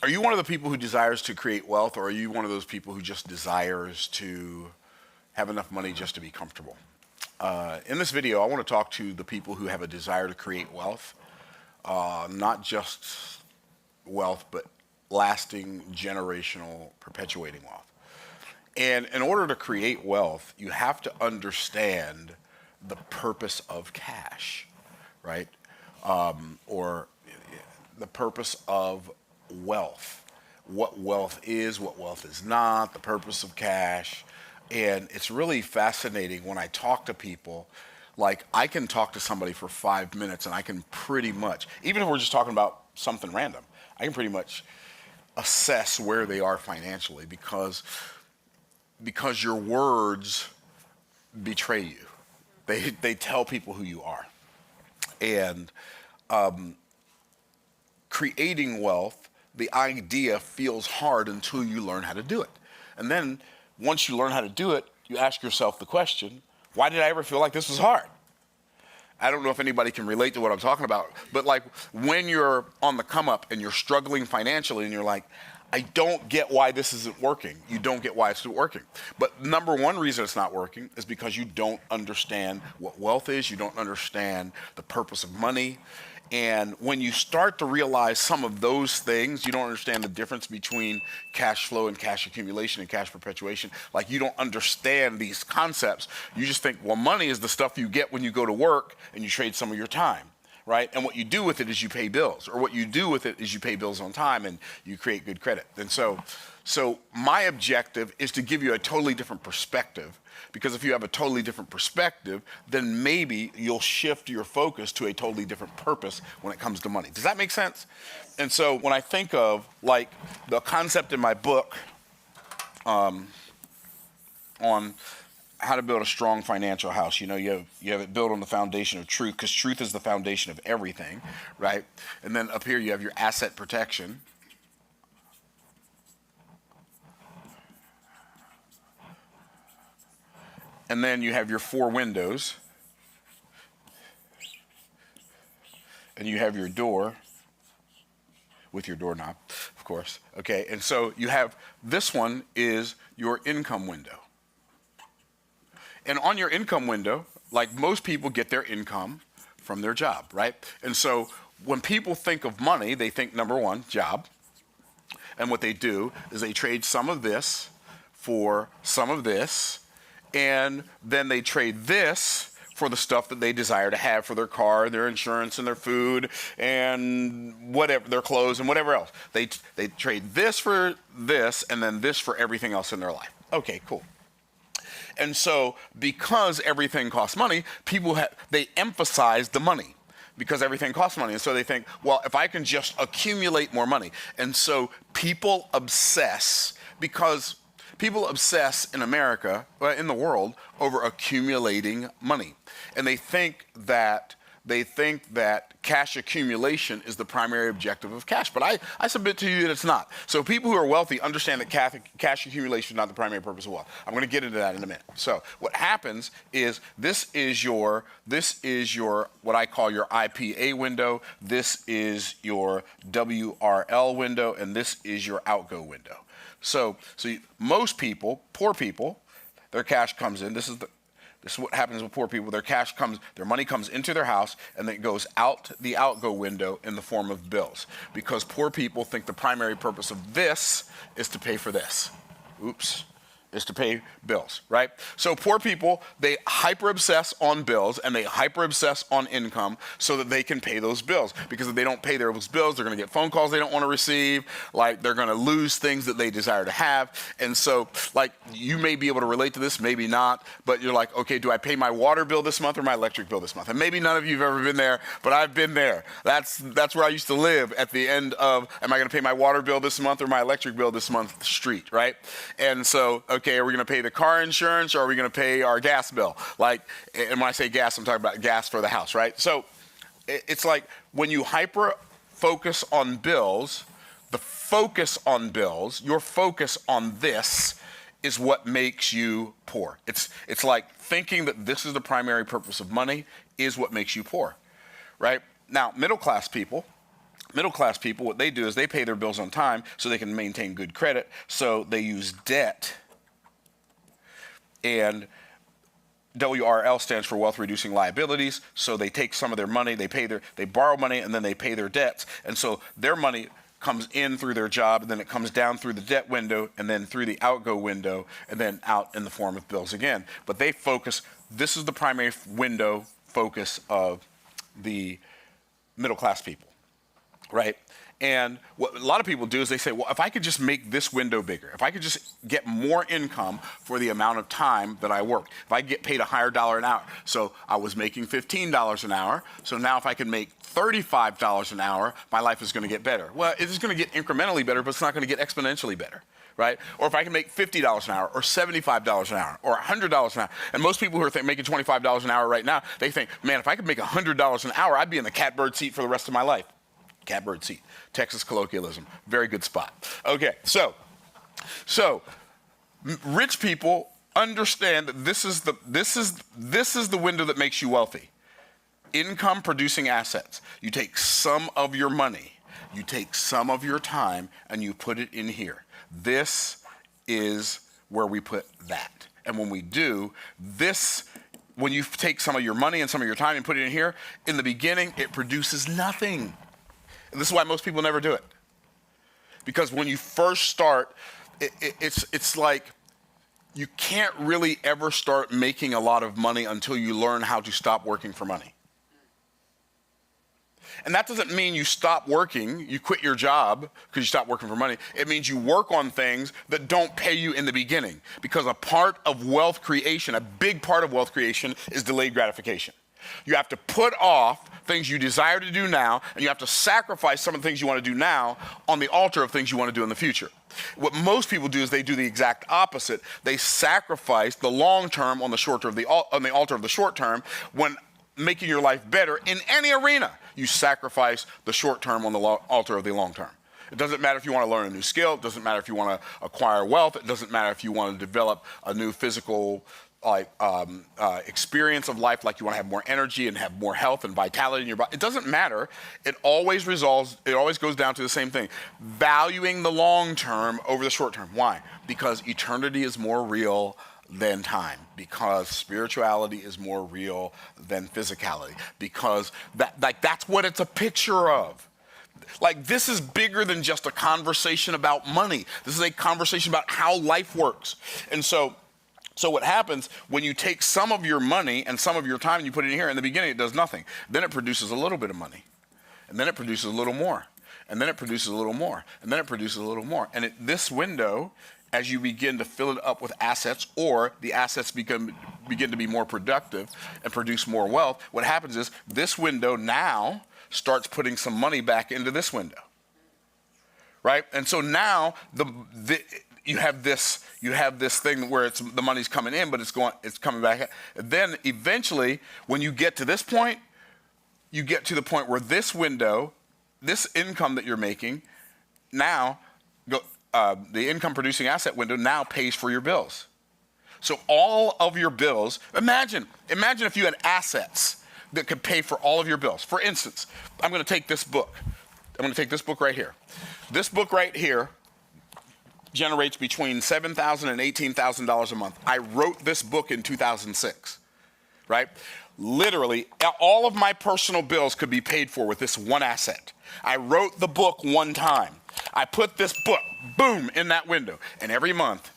Are you one of the people who desires to create wealth, or are you one of those people who just desires to have enough money just to be comfortable? In this video, I want to talk to the people who have a desire to create wealth, not just wealth, but lasting, generational, perpetuating wealth. And in order to create wealth, you have to understand the purpose of cash, right? Or the purpose of wealth. What wealth is, what wealth is not, the purpose of cash. And it's really fascinating when I talk to people. Like, I can talk to somebody for 5 minutes and I can pretty much, even if we're just talking about something random, I can pretty much assess where they are financially because your words betray you. They tell people who you are. And creating wealth, the idea feels hard until you learn how to do it. And then once you learn how to do it, you ask yourself the question, why did I ever feel like this was hard? I don't know if anybody can relate to what I'm talking about, but like when you're on the come up and you're struggling financially and you're like, I don't get why this isn't working. You don't get why it's not working. But number one reason it's not working is because you don't understand what wealth is. You don't understand the purpose of money. And when you start to realize some of those things, you don't understand the difference between cash flow and cash accumulation and cash perpetuation. Like, you don't understand these concepts. You just think, well, money is the stuff you get when you go to work and you trade some of your time. Right? And what you do with it is you pay bills, or what you do with it is you pay bills on time and you create good credit. And so my objective is to give you a totally different perspective, because if you have a totally different perspective, then maybe you'll shift your focus to a totally different purpose when it comes to money. Does that make sense? And so when I think of like the concept in my book on how to build a strong financial house. You know, you have it built on the foundation of truth, because truth is the foundation of everything, right? And then up here you have your asset protection. And then you have your 4 windows. And you have your door with your doorknob, of course. Okay, and so you have, this one is your income window. And on your income window, like most people get their income from their job, right? And so when people think of money, they think, number one, job. And what they do is they trade some of this for some of this, and then they trade this for the stuff that they desire to have for their car, their insurance, and their food, and whatever, their clothes, and whatever else. They trade this for this, and then this for everything else in their life. Okay, cool. And so because everything costs money, people they emphasize the money because everything costs money. And so they think, well, if I can just accumulate more money. And so people obsess, because people obsess in America, in the world, over accumulating money. And they think that cash accumulation is the primary objective of cash. But I submit to you that it's not. So people who are wealthy understand that cash accumulation is not the primary purpose of wealth. I'm going to get into that in a minute. So what happens is this is your what I call your IPA window. This is your WRL window, and this is your outgo window. So most people, poor people, their cash comes in. This is what happens with poor people. Their money comes into their house, and then it goes out the outgo window in the form of bills. Because poor people think the primary purpose of this is to pay for this. Oops. Is to pay bills, right? So poor people, they hyper-obsess on bills, and they hyper-obsess on income so that they can pay those bills. Because if they don't pay those bills, they're going to get phone calls they don't want to receive, like they're going to lose things that they desire to have. And so, like, you may be able to relate to this, maybe not, but you're like, okay, do I pay my water bill this month or my electric bill this month? And maybe none of you have ever been there, but I've been there. That's where I used to live at the end of, am I going to pay my water bill this month or my electric bill this month street, right? And so, okay, are we going to pay the car insurance, or are we going to pay our gas bill? Like, and when I say gas, I'm talking about gas for the house, right? So it's like when you hyper focus on bills, the focus on bills, your focus on this is what makes you poor. It's like thinking that this is the primary purpose of money is what makes you poor, right? Now, middle class people, Middle class people, what they do is they pay their bills on time so they can maintain good credit. So they use debt. And WRL stands for wealth reducing liabilities. So they take some of their money, they borrow money, and then they pay their debts. And so their money comes in through their job, and then it comes down through the debt window, and then through the outgo window, and then out in the form of bills again. But they focus, this is the primary window focus of the middle class people, right? And what a lot of people do is they say, well, if I could just make this window bigger, if I could just get more income for the amount of time that I worked, if I get paid a higher dollar an hour. So I was making $15 an hour. So now if I can make $35 an hour, my life is going to get better. Well, it is going to get incrementally better, but it's not going to get exponentially better, right? Or if I can make $50 an hour or $75 an hour or $100 an hour. And most people who are making $25 an hour right now, they think, man, if I could make $100 an hour, I'd be in the catbird seat for the rest of my life. Catbird seat, Texas colloquialism, very good spot. Okay, so rich people understand that this is the window that makes you wealthy. Income producing assets. You take some of your money, you take some of your time, and you put it in here. This is where we put that. And when we do this, when you take some of your money and some of your time and put it in here, in the beginning, it produces nothing. And this is why most people never do it. Because when you first start, it's like you can't really ever start making a lot of money until you learn how to stop working for money. And that doesn't mean you stop working, you quit your job because you stop working for money. It means you work on things that don't pay you in the beginning. Because a part of wealth creation, a big part of wealth creation, is delayed gratification. You have to put off things you desire to do now, and you have to sacrifice some of the things you want to do now on the altar of things you want to do in the future. What most people do is they do the exact opposite. They sacrifice the long term on the altar of the short term. When making your life better in any arena, you sacrifice the short term on the altar of the long term. It doesn't matter if you want to learn a new skill. It doesn't matter if you want to acquire wealth. It doesn't matter if you want to develop a new physical experience of life, like you want to have more energy and have more health and vitality in your body. It doesn't matter. It always goes down to the same thing. Valuing the long term over the short term. Why? Because eternity is more real than time. Because spirituality is more real than physicality. Because that's what it's a picture of. Like, this is bigger than just a conversation about money. This is a conversation about how life works. And so what happens when you take some of your money and some of your time and you put it in here, in the beginning it does nothing. Then it produces a little bit of money. And then it produces a little more. And then it produces a little more. And then it produces a little more. And this window, as you begin to fill it up with assets, or the assets begin to be more productive and produce more wealth, what happens is this window now starts putting some money back into this window. Right? And so now you have this thing where the money's coming in, but it's coming back out. Then eventually, when you get to this point, you get to the point where this window, this income that you're making, now the income producing asset window now pays for your bills. So all of your bills, imagine if you had assets that could pay for all of your bills. For instance, I'm going to take this book. I'm going to take this book right here. This book right here generates between $7,000 and $18,000 a month. I wrote this book in 2006, right? Literally, all of my personal bills could be paid for with this one asset. I wrote the book one time. I put this book, boom, in that window. And every month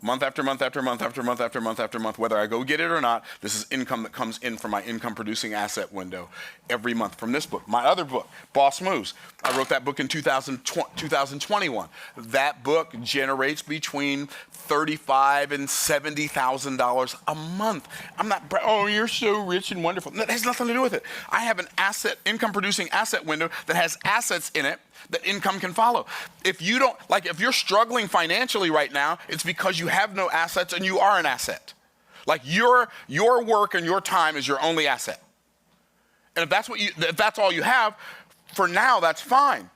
after month after month after month after month after month, whether I go get it or not, this is income that comes in from my income producing asset window every month from this book. My other book, Boss Moves, I wrote that book in 2021. That book generates between $35,000 and $70,000 a month. I'm not, oh, you're so rich and wonderful. That has nothing to do with it. I have an income producing asset window that has assets in it that income can follow. If you're struggling financially right now, it's because you have no assets and you are an asset. Like your work and your time is your only asset. And if that's all you have, for now, that's fine.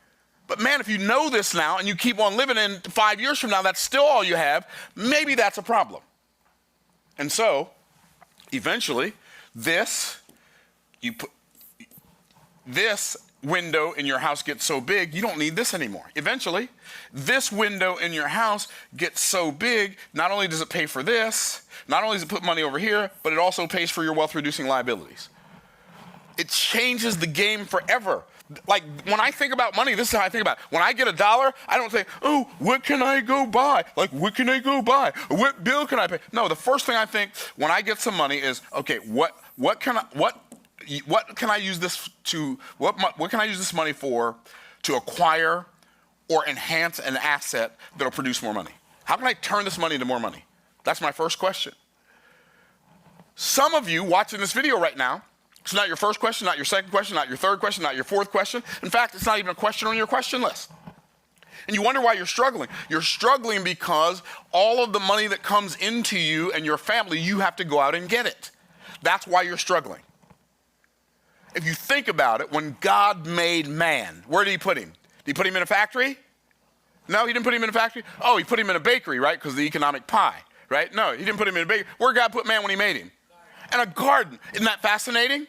But man, if you know this now and you keep on living in 5 years from now, that's still all you have, maybe that's a problem. And so, eventually, this window in your house gets so big, you don't need this anymore. Eventually, this window in your house gets so big, not only does it pay for this, not only does it put money over here, but it also pays for your wealth-reducing liabilities. It changes the game forever. Like, when I think about money, this is how I think about it. When I get $1, I don't think, oh, what can I go buy? Like, what can I go buy? What bill can I pay? No, the first thing I think when I get some money is, okay, what can I use this to, what can I use this money for to acquire or enhance an asset that'll produce more money? How can I turn this money into more money? That's my first question. Some of you watching this video right now, it's not your first question, not your second question, not your third question, not your fourth question. In fact, it's not even a question on your question list. And you wonder why you're struggling. You're struggling because all of the money that comes into you and your family, you have to go out and get it. That's why you're struggling. If you think about it, when God made man, where did he put him? Did he put him in a factory? No, he didn't put him in a factory. Oh, he put him in a bakery, right? Because of the economic pie, right? No, he didn't put him in a bakery. Where did God put man when he made him? In a garden. Isn't that fascinating?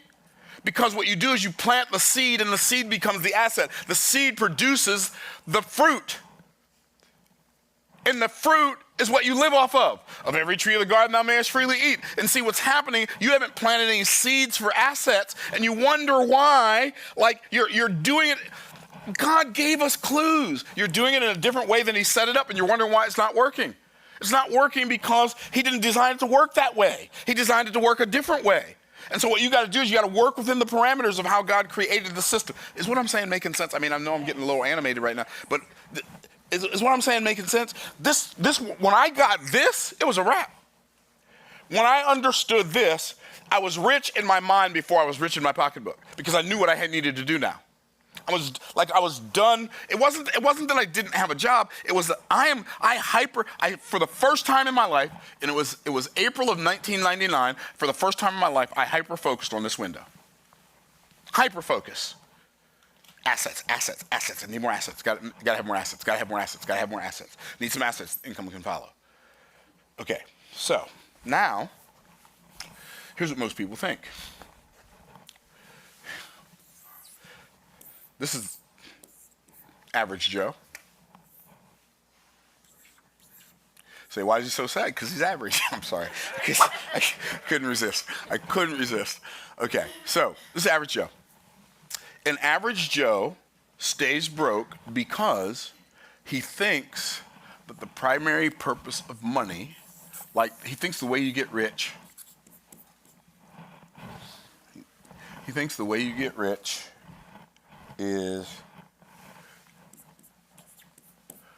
Because what you do is you plant the seed and the seed becomes the asset. The seed produces the fruit. And the fruit is what you live off of. Of every tree of the garden thou mayest freely eat. And see what's happening, you haven't planted any seeds for assets and you wonder why, like you're doing it. God gave us clues. You're doing it in a different way than he set it up and you're wondering why it's not working. It's not working because he didn't design it to work that way. He designed it to work a different way. And so what you got to do is you got to work within the parameters of how God created the system. Is what I'm saying making sense? I mean, I know I'm getting a little animated right now, but is what I'm saying making sense? This when I got this, it was a wrap. When I understood this, I was rich in my mind before I was rich in my pocketbook because I knew what I had needed to do now. I was done. It wasn't that I didn't have a job. It was that for the first time in my life, and it was April of 1999, for the first time in my life, I hyper-focused on this window. Hyper-focus. Assets. I need more assets. Got to have more assets. Need some assets. Income can follow. Okay, so now, here's what most people think. This is average Joe. Say, why is he so sad? Because he's average. I'm sorry. I couldn't resist. Okay, so this is average Joe. An average Joe stays broke because he thinks that the primary purpose of money, like he thinks the way you get rich, is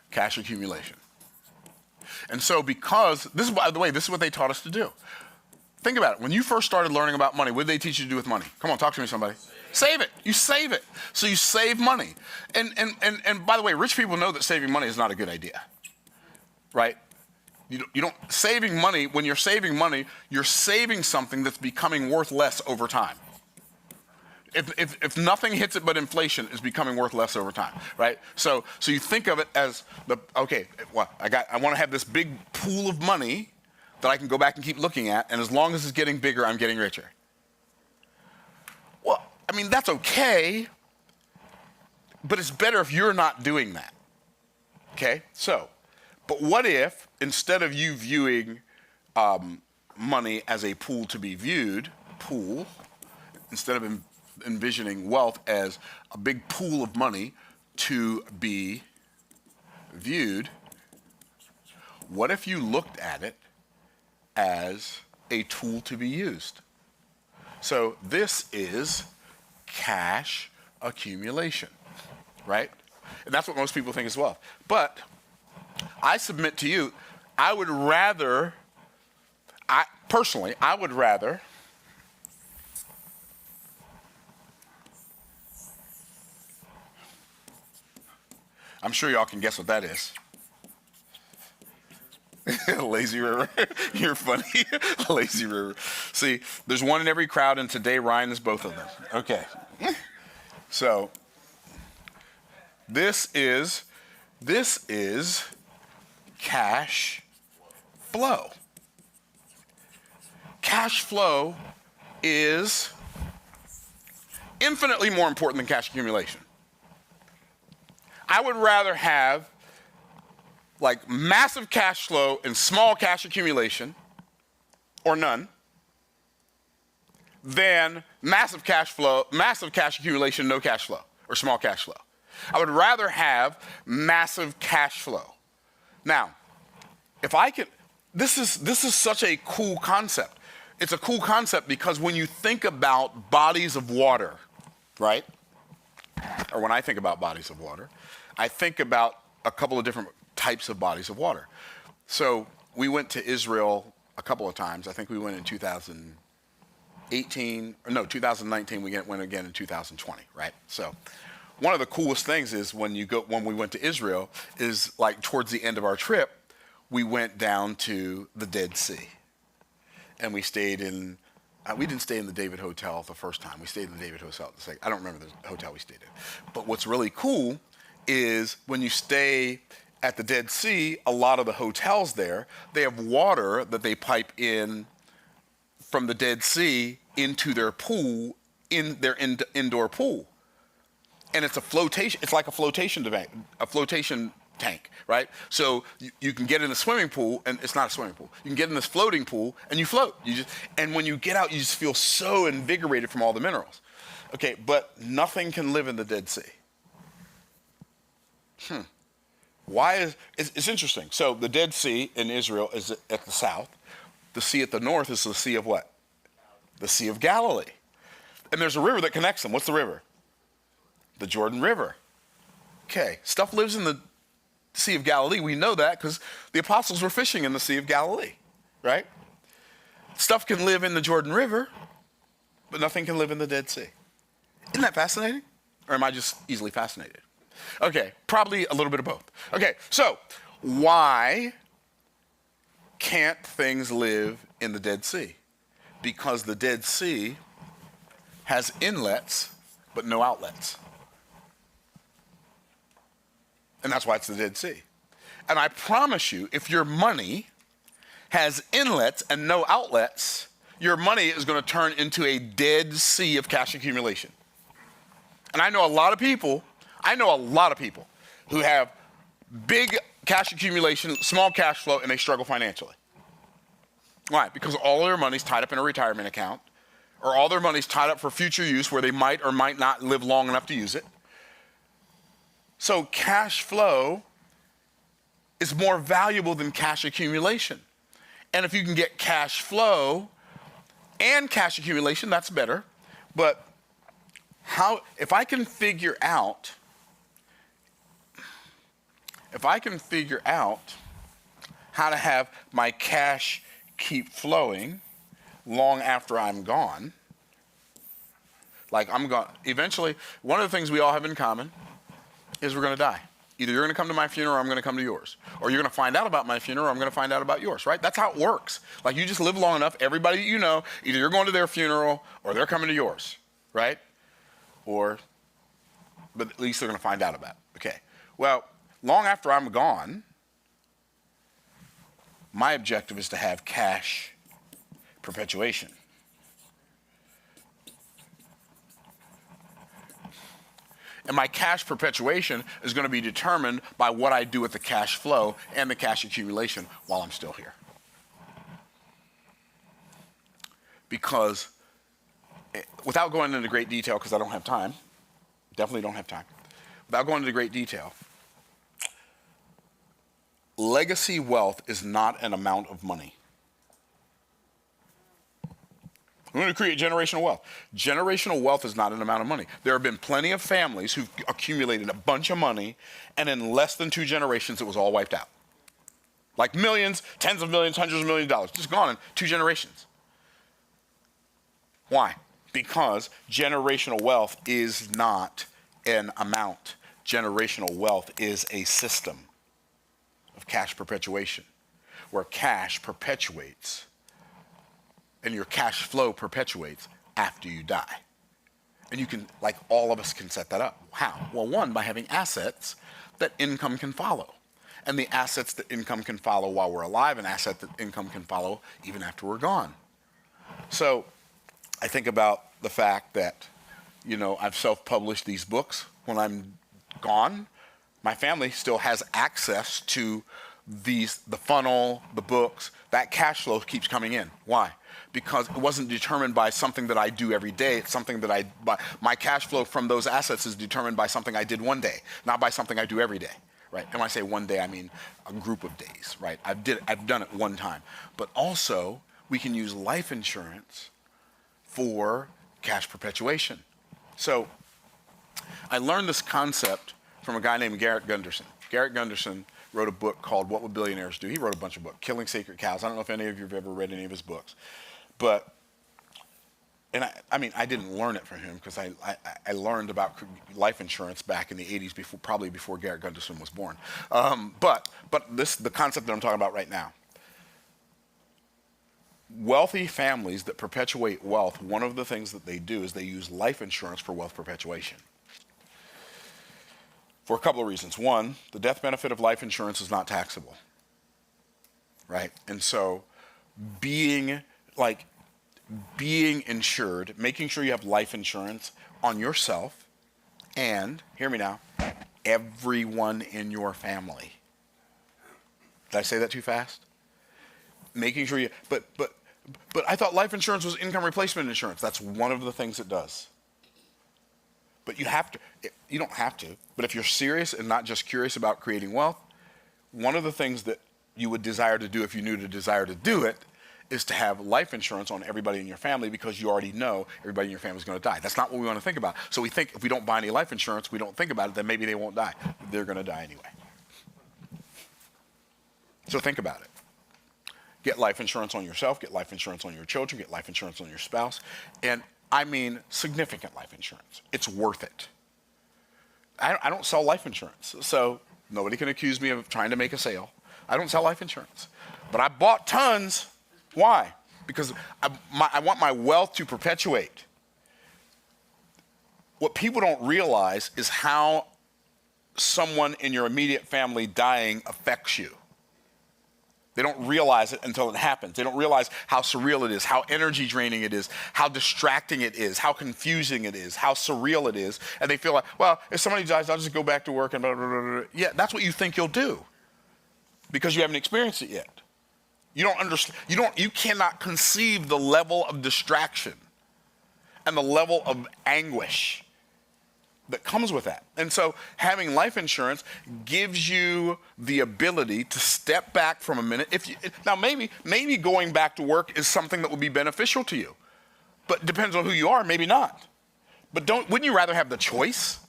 cash accumulation. And so because, this is, by the way, this is what they taught us to do. Think about it. When you first started learning about money, what did they teach you to do with money? Come on, talk to me, somebody. Save it. You save it. So you save money. And by the way, rich people know that saving money is not a good idea, right? You don't, saving money, when you're saving money, you're saving something that's becoming worth less over time. If nothing hits it but inflation, is becoming worth less over time, right? So you think of it as I want to have this big pool of money that I can go back and keep looking at, and as long as it's getting bigger, I'm getting richer. Well, I mean, that's okay, but it's better if you're not doing that, okay? So, but what if, instead of you viewing money as a pool to be viewed, instead of envisioning wealth as a big pool of money to be viewed, what if you looked at it as a tool to be used? So this is cash accumulation, right? And that's what most people think is wealth. But I submit to you, I would rather, I'm sure y'all can guess what that is. Lazy River. You're funny. Lazy River. See, there's one in every crowd, and today Ryan is both of them. Okay. So this is cash flow. Cash flow is infinitely more important than cash accumulation. I would rather have like massive cash flow and small cash accumulation, or none, than massive cash flow, massive cash accumulation, no cash flow, or small cash flow. I would rather have massive cash flow. Now, if I could, this is such a cool concept. It's a cool concept because when you think about bodies of water, right? Or when I think about bodies of water, I think about a couple of different types of bodies of water. So we went to Israel a couple of times. I think we went in 2019, we went again in 2020, right? So one of the coolest things is when we went to Israel is like towards the end of our trip, we went down to the Dead Sea. And we stayed in, we didn't stay in the David Hotel the first time. We stayed in the David Hotel the second. I don't remember the hotel we stayed in. But what's really cool is when you stay at the Dead Sea, a lot of the hotels there, they have water that they pipe in from the Dead Sea into their pool, in their indoor pool. And it's like a flotation tank, right? So you can get in a swimming pool, and it's not a swimming pool. You can get in this floating pool, and you float. And when you get out, you just feel so invigorated from all the minerals. Okay, but nothing can live in the Dead Sea. Why it's interesting. So the Dead Sea in Israel is at the south. The sea at the north is the Sea of what? The Sea of Galilee. And there's a river that connects them. What's the river? The Jordan River. Okay, stuff lives in the Sea of Galilee. We know that because the apostles were fishing in the Sea of Galilee, right? Stuff can live in the Jordan River, but nothing can live in the Dead Sea. Isn't that fascinating? Or am I just easily fascinated? Okay, probably a little bit of both. Okay, so why can't things live in the Dead Sea? Because the Dead Sea has inlets, but no outlets. And that's why it's the Dead Sea. And I promise you, if your money has inlets and no outlets, your money is going to turn into a Dead Sea of cash accumulation. And I know a lot of people who have big cash accumulation, small cash flow, and they struggle financially. Why? Because all their money's tied up in a retirement account, or all their money's tied up for future use where they might or might not live long enough to use it. So cash flow is more valuable than cash accumulation. And if you can get cash flow and cash accumulation, that's better. But if I can figure out how to have my cash keep flowing long after I'm gone, like I'm gone, eventually, one of the things we all have in common is we're going to die. Either you're going to come to my funeral or I'm going to come to yours. Or you're going to find out about my funeral or I'm going to find out about yours, right? That's how it works. Like you just live long enough, everybody that you know, either you're going to their funeral or they're coming to yours, right? But at least they're going to find out about it. Okay. Well, long after I'm gone, my objective is to have cash perpetuation. And my cash perpetuation is going to be determined by what I do with the cash flow and the cash accumulation while I'm still here. Because without going into great detail, because I don't have time, definitely don't have time, without going into great detail, legacy wealth is not an amount of money. We're going to create generational wealth. Generational wealth is not an amount of money. There have been plenty of families who've accumulated a bunch of money, and in less than 2 generations, it was all wiped out. Like millions, tens of millions, hundreds of millions of dollars, just gone in 2 generations. Why? Because generational wealth is not an amount. Generational wealth is a system of cash perpetuation, where cash perpetuates and your cash flow perpetuates after you die. And you can, like all of us can set that up. How? Well, one, by having assets that income can follow. And the assets that income can follow while we're alive, and asset that income can follow even after we're gone. So I think about the fact that I've self-published these books. When I'm gone, my family still has access to the funnel, the books. That cash flow keeps coming in. Why? Because it wasn't determined by something that I do every day. It's something that my cash flow from those assets is determined by something I did one day, not by something I do every day, right? And when I say one day, I mean a group of days, right? I've done it one time. But also, we can use life insurance for cash perpetuation. So I learned this concept from a guy named Garrett Gunderson. Garrett Gunderson wrote a book called What Would Billionaires Do? He wrote a bunch of books, Killing Sacred Cows. I don't know if any of you have ever read any of his books. I didn't learn it from him because I learned about life insurance back in the 80s, probably before Garrett Gunderson was born. But the concept that I'm talking about right now. Wealthy families that perpetuate wealth, one of the things that they do is they use life insurance for wealth perpetuation. For a couple of reasons. One, the death benefit of life insurance is not taxable, right? And so being insured, making sure you have life insurance on yourself and, hear me now, everyone in your family. Did I say that too fast? Making sure but I thought life insurance was income replacement insurance. That's one of the things it does. But you don't have to, but if you're serious and not just curious about creating wealth, one of the things that you would desire to do if you knew to desire to do it is to have life insurance on everybody in your family because you already know everybody in your family is going to die. That's not what we want to think about. So we think if we don't buy any life insurance, we don't think about it, then maybe they won't die. They're going to die anyway. So think about it. Get life insurance on yourself, get life insurance on your children, get life insurance on your spouse, and I mean significant life insurance. It's worth it. I don't sell life insurance, so nobody can accuse me of trying to make a sale. I don't sell life insurance, but I bought tons. Why? Because I want my wealth to perpetuate. What people don't realize is how someone in your immediate family dying affects you. They don't realize it until it happens. They don't realize how surreal it is, how energy draining it is, how distracting it is, how confusing it is, how surreal it is. And they feel like, well, if somebody dies, I'll just go back to work and blah, blah, blah, blah. Yeah, that's what you think you'll do because you haven't experienced it yet. You don't understand. You cannot conceive the level of distraction and the level of anguish that comes with that. And so having life insurance gives you the ability to step back from a minute. Now maybe going back to work is something that would be beneficial to you, but it depends on who you are, maybe not. But wouldn't you rather have the choice,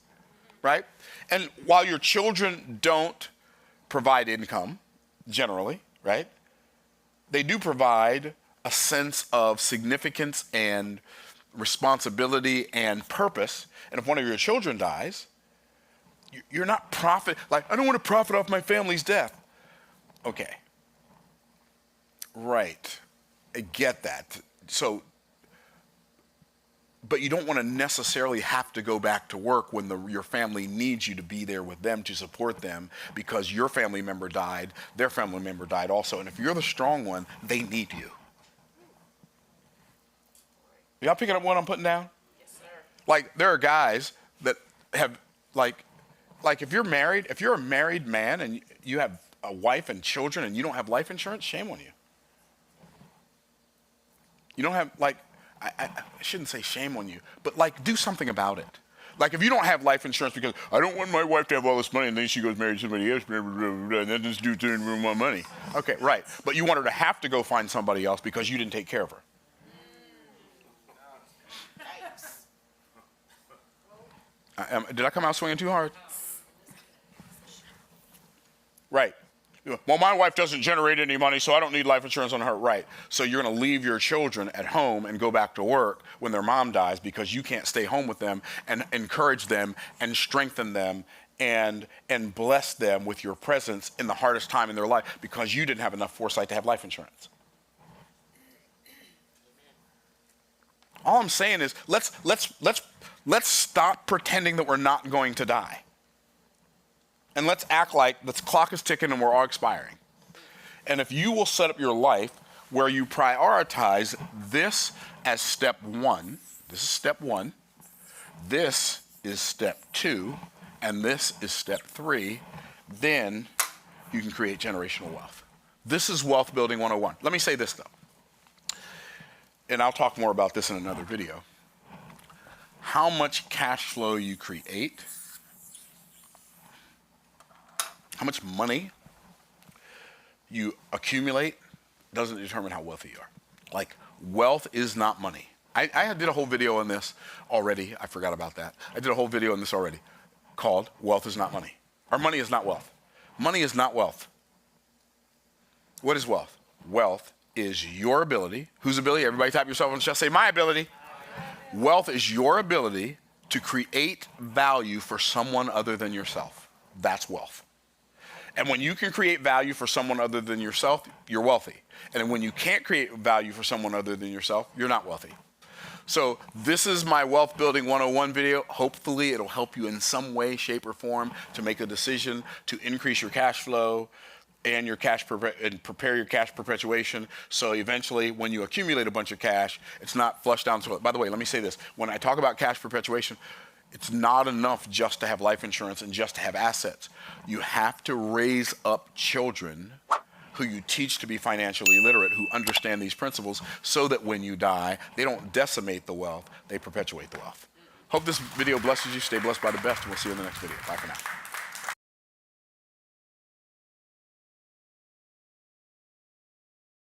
right? And while your children don't provide income, generally, right? They do provide a sense of significance and responsibility and purpose. And if one of your children dies, you're not I don't want to profit off my family's death. Okay. Right. I get that. So, but you don't want to necessarily have to go back to work when your family needs you to be there with them to support them because your family member died, their family member died also. And if you're the strong one, they need you. Y'all picking up what I'm putting down? Yes, sir. Like there are guys that have like if you're a married man and you have a wife and children and you don't have life insurance, shame on you. You don't have I shouldn't say shame on you, but do something about it. Like if you don't have life insurance because I don't want my wife to have all this money and then she goes marry somebody else, blah, blah, blah, blah, and then this dude didn't want my money. Okay, right. But you want her to have to go find somebody else because you didn't take care of her. Did I come out swinging too hard? Right. Well, my wife doesn't generate any money, so I don't need life insurance on her. Right. So you're going to leave your children at home and go back to work when their mom dies because you can't stay home with them and encourage them and strengthen them and bless them with your presence in the hardest time in their life because you didn't have enough foresight to have life insurance. All I'm saying is let's stop pretending that we're not going to die. And let's act like the clock is ticking and we're all expiring. And if you will set up your life where you prioritize this as step one, this is step one, This is step 2, and this is step 3. Then you can create generational wealth. This is Wealth Building 101. Let me say this, though, and I'll talk more about this in another video. How much cash flow you create, how much money you accumulate, doesn't determine how wealthy you are. Like, wealth is not money. I did a whole video on this already. I forgot about that. I did a whole video on this already called Wealth is Not Money. Or Money is Not Wealth. Money is not wealth. What is wealth? Wealth is your ability. Whose ability? Everybody tap yourself on the chest. Say, my ability. Wealth is your ability to create value for someone other than yourself. That's wealth. And when you can create value for someone other than yourself, you're wealthy. And when you can't create value for someone other than yourself, you're not wealthy. So this is my Wealth Building 101 video. Hopefully it'll help you in some way, shape, or form to make a decision to increase your cash flow and your and prepare your cash perpetuation. So eventually when you accumulate a bunch of cash, it's not flushed down the toilet. By the way, let me say this. When I talk about cash perpetuation, it's not enough just to have life insurance and just to have assets. You have to raise up children who you teach to be financially literate, who understand these principles, so that when you die, they don't decimate the wealth, they perpetuate the wealth. Hope this video blesses you. Stay blessed by the best, and we'll see you in the next video. Bye for now.